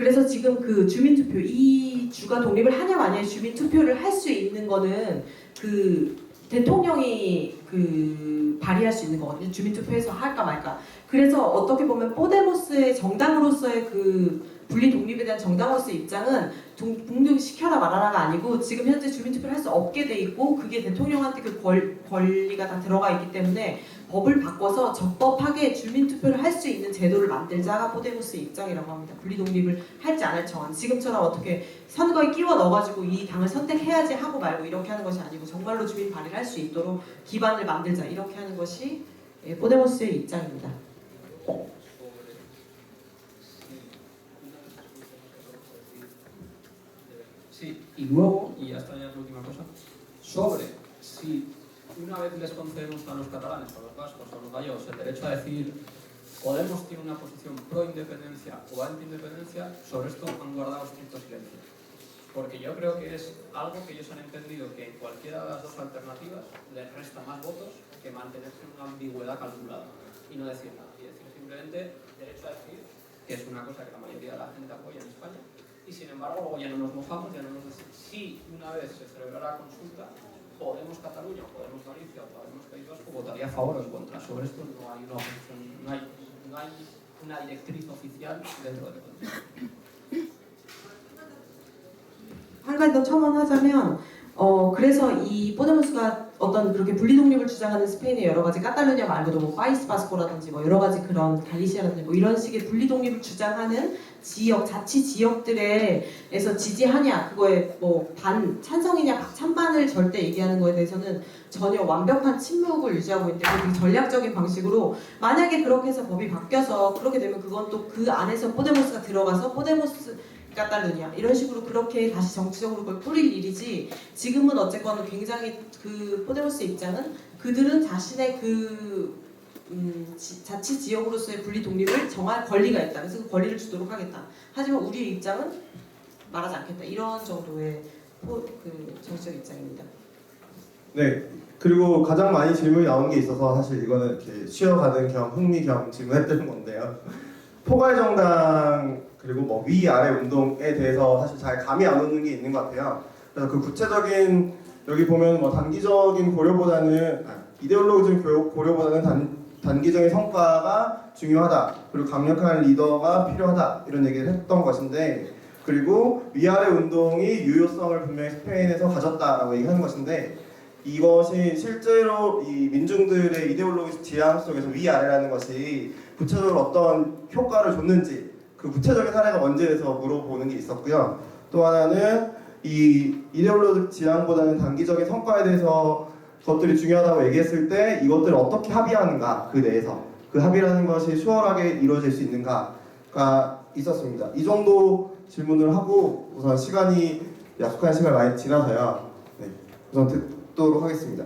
그래서 지금 그 주민투표 이 주가 독립을 하냐 마냐의 주민투표를 할 수 있는 거는 그 대통령이 그 발의할 수 있는 거거든요. 주민투표에서 할까 말까. 그래서 어떻게 보면 포데모스의 정당으로서의 그 분리 독립에 대한 정당으로서의 입장은 독립시켜라 말아라가 아니고 지금 현재 주민투표를 할 수 없게 돼 있고 그게 대통령한테 그 권리가 다 들어가 있기 때문에 법을 바꿔서 적법하게 주민투표를 할 수 있는 제도를 만들자가 포데모스의 입장이라고 합니다. 분리독립을 할지 안 할지 정한. 지금처럼 어떻게 선거에 끼워 넣어가지고 이 당을 선택해야지 하고 말고 이렇게 하는 것이 아니고 정말로 주민 발의를 할 수 있도록 기반을 만들자 이렇게 하는 것이 포데모스의 입장입니다. Sí, y luego, y ya está ya la última cosa, sobre si una vez les concedemos a los catalanes, a los vascos, a los gallegos el derecho a decidir, Podemos tiene una posición pro-independencia o anti-independencia, sobre esto han guardado estricto silencio. Porque yo creo que es algo que ellos han entendido que en cualquiera de las dos alternativas les resta más votos que mantenerse en una ambigüedad calculada y no decir nada. Y decir simplemente derecho a decidir, que es una cosa que la mayoría de la gente apoya en España. Y sin embargo, luego ya no nos mojamos, ya no nos decimos. Si una vez se celebrara la consulta, Podemos Cataluña, Podemos Galicia o Podemos País Vasco votaría a favor o en contra. Sobre esto no hay una oposición, no hay una directriz oficial dentro del Consejo. 한 가지 더 첨언하자면 그래서 이 포데모스가 어떤 그렇게 분리독립을 주장하는 스페인의 여러 가지 까탈루냐 말고도 뭐 파이스 바스코라든지 뭐 여러 가지 그런 갈리시아라든지 뭐 이런 식의 분리독립을 주장하는 지역, 자치 지역들에서 지지하냐 그거에 뭐 찬성이냐 찬반을 절대 얘기하는 거에 대해서는 전혀 완벽한 침묵을 유지하고 있는데 되게 전략적인 방식으로 만약에 그렇게 해서 법이 바뀌어서 그렇게 되면 그건 또 그 안에서 포데모스가 들어가서 포데모스 까탈루냐 이런 식으로 그렇게 다시 정치적으로 그걸 뿌릴 일이지 지금은 어쨌거나 굉장히 그 포데모스 입장은 그들은 자신의 그 자치 지역으로서의 분리 독립을 정할 권리가 있다. 그래서 그 권리를 주도록 하겠다. 하지만 우리의 입장은 말하지 않겠다. 이런 정도의 그 정치적 입장입니다. 네. 그리고 가장 많이 질문이 나온 게 있어서 사실 이거는 이렇게 쉬어가는 겸 흥미 겸 질문했던 건데요. 포괄정당 그리고 뭐 위아래 운동에 대해서 사실 잘 감이 안 오는 게 있는 것 같아요. 그래서 그 구체적인 여기 보면 뭐 단기적인 고려보다는 이데올로기적인 고려보다는 단기적인 성과가 중요하다. 그리고 강력한 리더가 필요하다. 이런 얘기를 했던 것인데 그리고 위아래 운동이 유효성을 분명히 스페인에서 가졌다라고 얘기하는 것인데 이것이 실제로 이 민중들의 이데올로기 지향 속에서 위아래라는 것이 구체적으로 어떤 효과를 줬는지 그 구체적인 사례가 뭔지에서 물어보는 게 있었고요. 또 하나는 이 이데올로기 지향보다는 단기적인 성과에 대해서 것들이 중요하다고 얘기했을 때 이것들을 어떻게 합의하는가 그 내에서 그 합의라는 것이 수월하게 이루어질 수 있는가가 있었습니다. 이 정도 질문을 하고 우선 시간이 약속한 시간이 많이 지나서요. 네, 우선 듣도록 하겠습니다.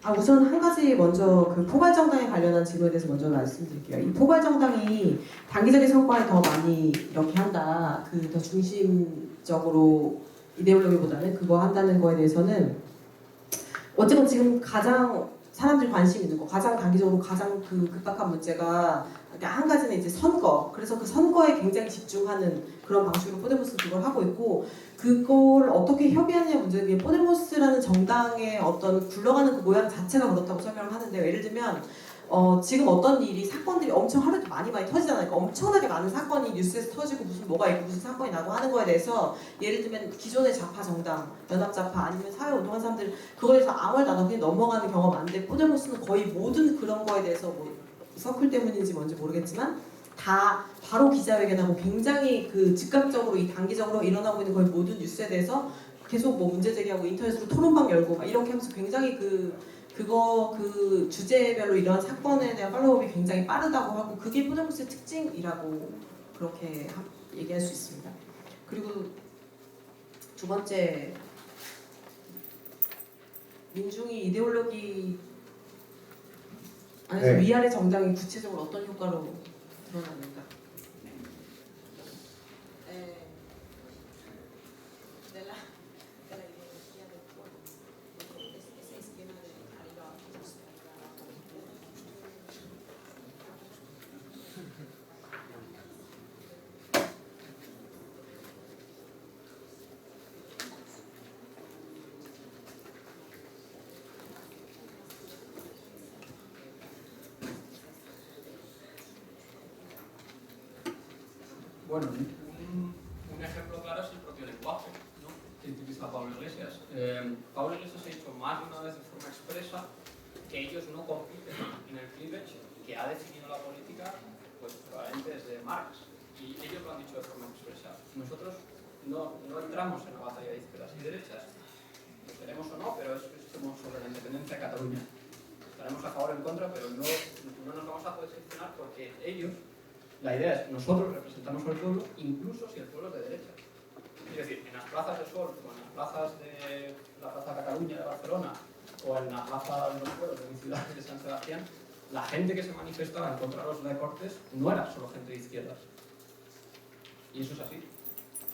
우선 한 가지 먼저 그 포괄 정당에 관련한 질문에 대해서 먼저 말씀드릴게요. 이 포괄 정당이 단기적인 성과에 더 많이 이렇게 한다, 그 더 중심적으로 이데올로기보다는 그거 한다는 거에 대해서는 어쨌건 지금 가장 사람들이 관심 있는 거, 가장 단기적으로 가장 그 급박한 문제가 한 가지는 이제 선거. 그래서 그 선거에 굉장히 집중하는 그런 방식으로 포데모스는 그걸 하고 있고, 그걸 어떻게 협의하느냐 문제는 포데모스라는 정당의 어떤 굴러가는 그 모양 자체가 그렇다고 설명을 하는데요. 예를 들면 지금 어떤 일이 사건들이 엄청 하루도 많이 터지잖아요. 그러니까 엄청나게 많은 사건이 뉴스에서 터지고 무슨 뭐가 있고 무슨 사건이 나고 하는 거에 대해서 예를 들면 기존의 좌파 정당, 연합좌파 아니면 사회운동한 사람들 그거에 대해서 아무 말도 안 하고 그냥 넘어가는 경우가 많은데 포데모스는 거의 모든 그런 거에 대해서 뭐 서클 때문인지 뭔지 모르겠지만 다 바로 기자회견하고 굉장히 그 즉각적으로 이 단기적으로 일어나고 있는 거의 모든 뉴스에 대해서 계속 뭐 문제 제기하고 인터넷으로 토론방 열고 막 이렇게 하면서 굉장히 그 주제별로 이런 사건에 대한 팔로우업이 굉장히 빠르다고 하고 그게 포데모스의 특징이라고 그렇게 얘기할 수 있습니다. 그리고 두 번째, 민중이 이데올로기 안에서 네. 위아래 정당이 구체적으로 어떤 효과로 드러나는가? Bueno, un ejemplo claro es el propio lenguaje, ¿no?, que utiliza Pablo Iglesias. Pablo Iglesias ha dicho más de una vez de forma expresa que ellos no compiten en el cleavage que ha definido la política, pues probablemente desde Marx. Y ellos lo han dicho de forma expresa. Nosotros no entramos en la batalla de izquierdas y derechas. Lo queremos o no, pero es como sobre la independencia de Cataluña. Estaremos a favor o en contra, pero no nos vamos a posicionar porque ellos... La idea es, nosotros representamos al pueblo, incluso si el pueblo es de derecha. Es decir, en las plazas de Sol, o en las plazas de la Plaza Cataluña de Barcelona, o en la Plaza de los Pueblos de mi ciudad, de San Sebastián, la gente que se manifestaba en contra de los recortes no era solo gente de izquierdas. Y eso es así.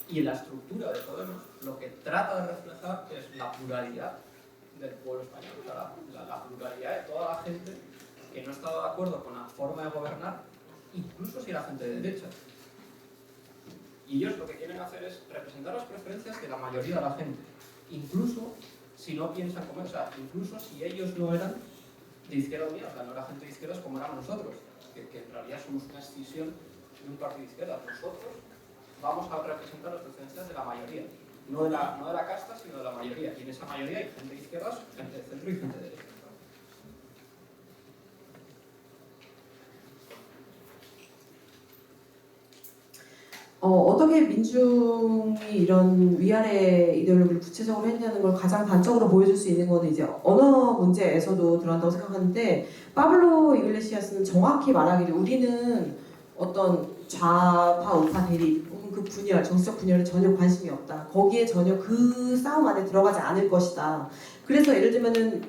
Y en la estructura de Podemos, lo que trata de reflejar es la pluralidad del pueblo español, o sea, la pluralidad de toda la gente que no estaba de acuerdo con la forma de gobernar, incluso si era gente de derecha. Y ellos lo que quieren hacer es representar las preferencias de la mayoría de la gente, incluso si no piensan como, o sea, incluso si ellos no eran de Izquierda Unida, o sea, no era gente de izquierdas como éramos nosotros, que en realidad somos una escisión de un partido de izquierdas. Nosotros vamos a representar las preferencias de la mayoría, no de la casta, sino de la mayoría. Y en esa mayoría hay gente de izquierdas, gente de centro y gente de derecha. 어떻게 민중이 이런 위아래 이데올로기를 구체적으로 했냐는 걸 가장 단적으로 보여줄 수 있는 거는 이제 언어 문제에서도 들어간다고 생각하는데, 파블로 이글레시아스는 정확히 말하기를 우리는 어떤 좌파 우파 대립 혹은 그 분열, 정치적 분열에 전혀 관심이 없다. 거기에 전혀 그 싸움 안에 들어가지 않을 것이다. 그래서 예를 들면은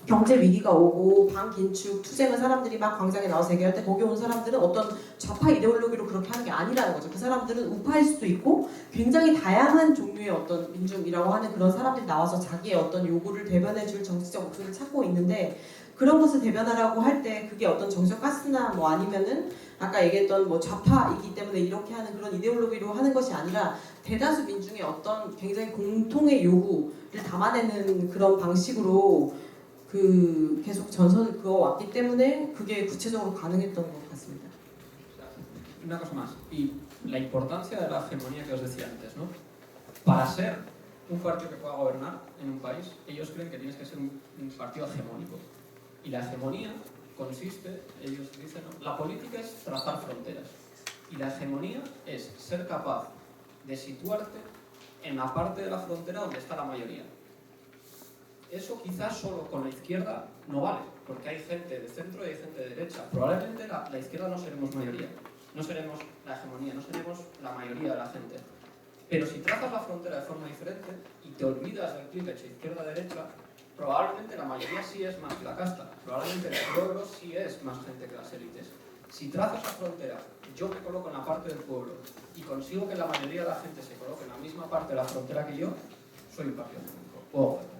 경제 위기가 오고 반긴축 투쟁을 사람들이 막 광장에 나와서 얘기할 때 거기 온 사람들은 어떤 좌파 이데올로기로 그렇게 하는 게 아니라는 거죠. 그 사람들은 우파일 수도 있고 굉장히 다양한 종류의 어떤 민중이라고 하는 그런 사람들이 나와서 자기의 어떤 요구를 대변해줄 정치적 목소리를 찾고 있는데, 그런 것을 대변하라고 할 때 그게 어떤 정치적 가스나 뭐 아니면은 아까 얘기했던 뭐 좌파이기 때문에 이렇게 하는 그런 이데올로기로 하는 것이 아니라 대다수 민중의 어떤 굉장히 공통의 요구를 담아내는 그런 방식으로 계속 전선을 그어왔기 때문에 그게 구체적으로 가능했던 것 같습니다. Una cosa más, y la importancia de la hegemonía que os decía antes, ¿no? Para ser un partido que pueda gobernar en un país, ellos creen que tienes que ser un partido hegemónico. Y la hegemonía consiste, ellos dicen, ¿no?, la política es trazar fronteras. Y la hegemonía es ser capaz de situarte en la parte de la frontera donde está la mayoría. Eso quizás solo con la izquierda no vale, porque hay gente de centro y hay gente de derecha. Probablemente la izquierda no seremos mayoría, no seremos la hegemonía, no seremos la mayoría de la gente. Pero si trazas la frontera de forma diferente y te olvidas del clic hecho izquierda-derecha, probablemente la mayoría sí es más que la casta, probablemente el pueblo sí es más gente que las élites. Si trazo esa frontera, yo me coloco en la parte del pueblo y consigo que la mayoría de la gente se coloque en la misma parte de la frontera que yo, soy un partido único. Puedo gobernar.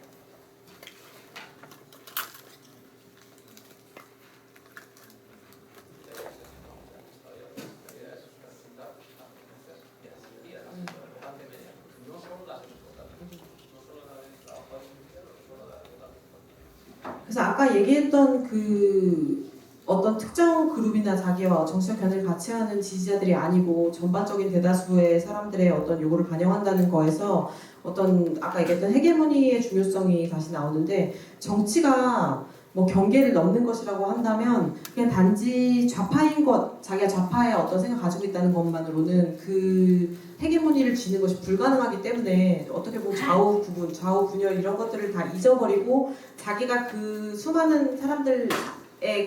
그래서 아까 얘기했던 그 어떤 특정 그룹이나 자기와 정치적 견해를 같이 하는 지지자들이 아니고 전반적인 대다수의 사람들의 어떤 요구를 반영한다는 거에서 어떤 아까 얘기했던 헤게모니의 중요성이 다시 나오는데, 정치가 뭐 경계를 넘는 것이라고 한다면 그냥 단지 좌파인 것, 자기가 좌파의 어떤 생각을 가지고 있다는 것만으로는 그 헤게모니를 쥐는 것이 불가능하기 때문에 어떻게 보면 좌우 구분, 좌우 분열 이런 것들을 다 잊어버리고 자기가 그 수많은 사람들의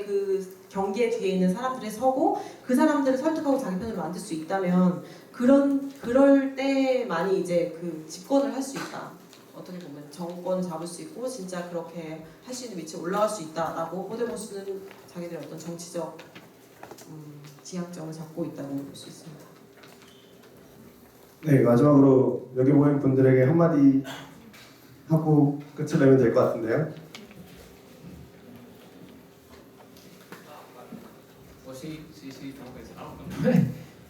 그 경계 뒤에 있는 사람들에 서고 그 사람들을 설득하고 자기 편으로 만들 수 있다면 그럴 때만이 이제 그 집권을 할 수 있다. 어떻게 보면 정권 잡을 수 있고 진짜 그렇게 할 수 있는 위치에 올라갈 수 있다라고 포데모스는 자기들의 어떤 정치적 지향점을 잡고 있다고 볼 수 있습니다. 네, 마지막으로 여기 모인 분들에게 한마디 하고 끝을 내면 될 것 같은데요. Pues sí, tengo que decir algo.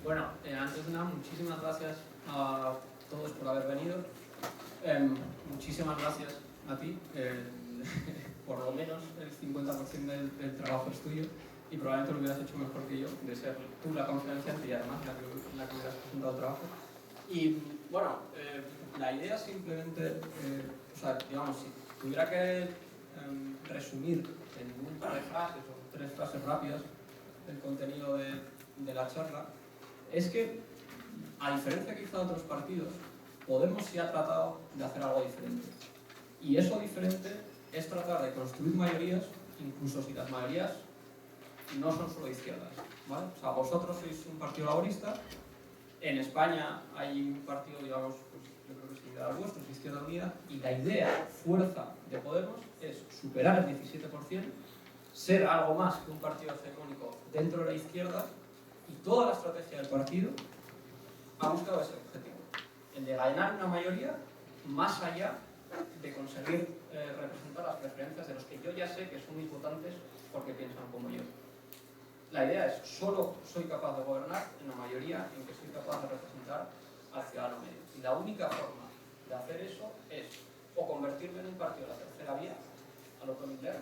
Bueno, antes de nada, muchísimas gracias a todos por haber venido. Muchísimas gracias a ti. Por lo menos el 50% del trabajo es tuyo y probablemente lo hubieras hecho mejor que yo, de ser tú la conferenciante y además la que hubieras presentado el trabajo. Y bueno, la idea simplemente, o sea, digamos, si tuviera que resumir en un par de frases o 3 frases rápidas el contenido de la charla, es que, a diferencia quizá de otros partidos, Podemos sí ha tratado de hacer algo diferente. Y eso diferente es tratar de construir mayorías, incluso si las mayorías no son solo de izquierdas, ¿vale? O sea, vosotros sois un partido laborista, en España hay un partido, digamos, pues, yo creo que es similar al vuestro, es Izquierda Unida, y la idea, fuerza de Podemos es superar el 17%, ser algo más que un partido hegemónico dentro de la izquierda, y toda la estrategia del partido ha buscado ese objetivo, el de ganar una mayoría más allá de conseguir representar las preferencias de los que yo ya sé que son muy votantes porque piensan como yo. La idea es, solo soy capaz de gobernar en la mayoría en que soy capaz de representar al ciudadano medio. Y la única forma de hacer eso es o convertirme en un partido de la tercera vía, a lo Comintern,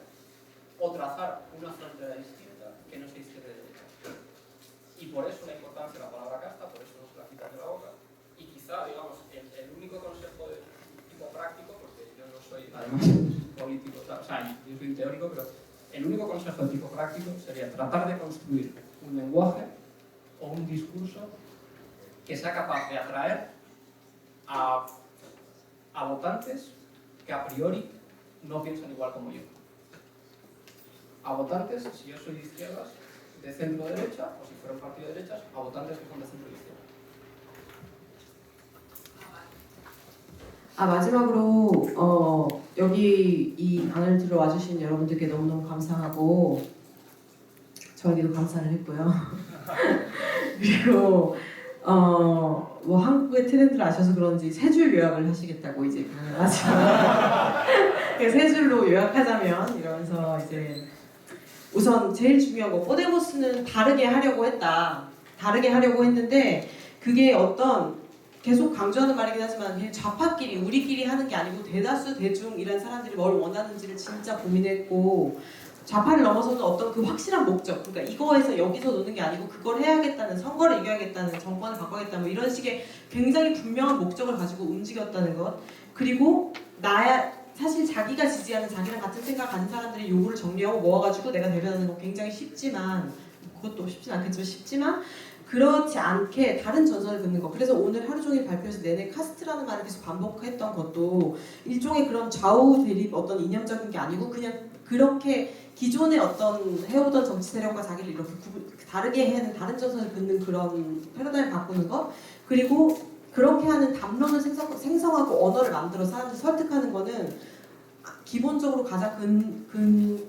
o trazar una frontera distinta que no sea izquierda y derecha. Y por eso la importancia de la palabra casta, por eso no se la quitan de la boca. Y quizá, digamos, el único consejo de tipo práctico, porque yo no soy, además, político, o sea, yo soy un teórico, pero el único consejo de tipo práctico sería tratar de construir un lenguaje o un discurso que sea capaz de atraer a votantes que a priori no piensan igual como yo. A votantes, si yo soy de izquierdas, de centro-derecha, o si fuera un partido de derechas, a votantes que son de centro-izquierda. 마지막으로 여기 이 방을 들어와주신 여러분들께 너무너무 감사하고 저에게도 감사를 했고요. 그리고 뭐 한국의 트렌드를 아셔서 그런지 3줄 요약을 하시겠다고 이제 하지만 세 줄로 요약하자면 이러면서 이제 우선 제일 중요한 거, 포데모스는 다르게 하려고 했다. 다르게 하려고 했는데 그게 어떤 계속 강조하는 말이긴 하지만 그냥 좌파끼리 우리끼리 하는 게 아니고 대다수 대중이라는 사람들이 뭘 원하는지를 진짜 고민했고, 좌파를 넘어서는 어떤 그 확실한 목적, 그러니까 이거에서 여기서 노는 게 아니고 그걸 해야겠다는, 선거를 이겨야겠다는, 정권을 바꿔야겠다 뭐 이런 식의 굉장히 분명한 목적을 가지고 움직였다는 것. 그리고 사실 자기가 지지하는, 자기랑 같은 생각 가는 사람들의 요구를 정리하고 모아가지고 내가 대변하는 건 굉장히 쉽지만, 그것도 쉽진 않겠지만 쉽지만 그렇지 않게 다른 전선을 긋는 것. 그래서 오늘 하루 종일 발표에서 내내 카스트라는 말을 계속 반복했던 것도 일종의 그런 좌우 대립 어떤 이념적인 게 아니고 그냥 그렇게 기존의 어떤 해오던 정치 세력과 자기를 이렇게 다르게 해야 하는 다른 전선을 긋는 그런 패러다임을 바꾸는 것. 그리고 그렇게 하는 담론을 생성하고 언어를 만들어 사람들 설득하는 거는 기본적으로 가장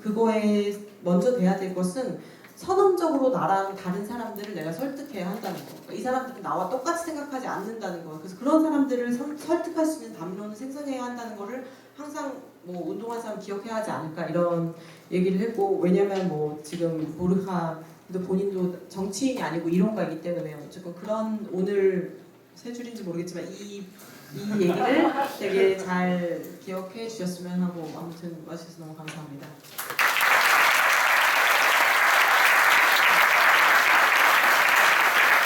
그거에 먼저 돼야 될 것은 선언적으로 나랑 다른 사람들을 내가 설득해야 한다는 거. 그러니까 이 사람들은 나와 똑같이 생각하지 않는다는 거. 그래서 그런 사람들을 설득할 수 있는 담론을 생성해야 한다는 거를 항상 뭐 운동한 사람 기억해야 하지 않을까 이런 얘기를 했고, 왜냐면 뭐 지금 보르하도 본인도 정치인이 아니고 이론가이기 때문에 어쨌든 그런 오늘 세 줄인지 모르겠지만 이 얘기를 되게 잘 기억해 주셨으면 하고, 아무튼 와주셔서 너무 감사합니다.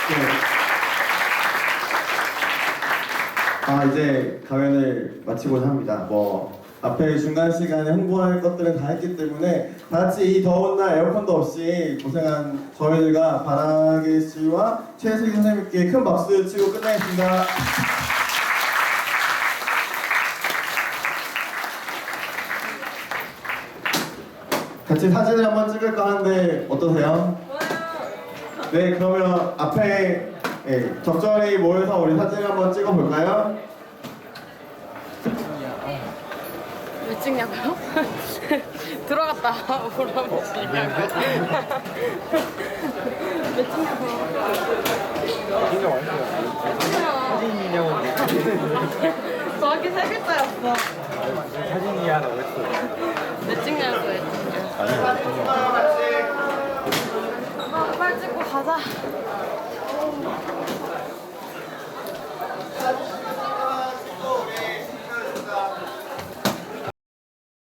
네. 이제 강연을 마치고자 합니다. 뭐 앞에 중간 시간에 홍보할 것들은 다 했기 때문에 다 같이 이 더운 날 에어컨도 없이 고생한 저희들과 바라기 씨와 최슬기 선생님께 큰 박수 치고 끝내겠습니다. 같이 사진을 한번 찍을까 하는데 어떠세요? 네, 그러면 앞에 적절히 모여서 우리 사진을 한번 찍어볼까요? 왜 찍냐고요? 들어갔다 오라고 찍냐고요? 왜 찍냐고요? 사진이냐고 정확히 세 글자였어. 사진이야라고 했어. 왜 찍냐고 했지. 빨리 찍고 가자.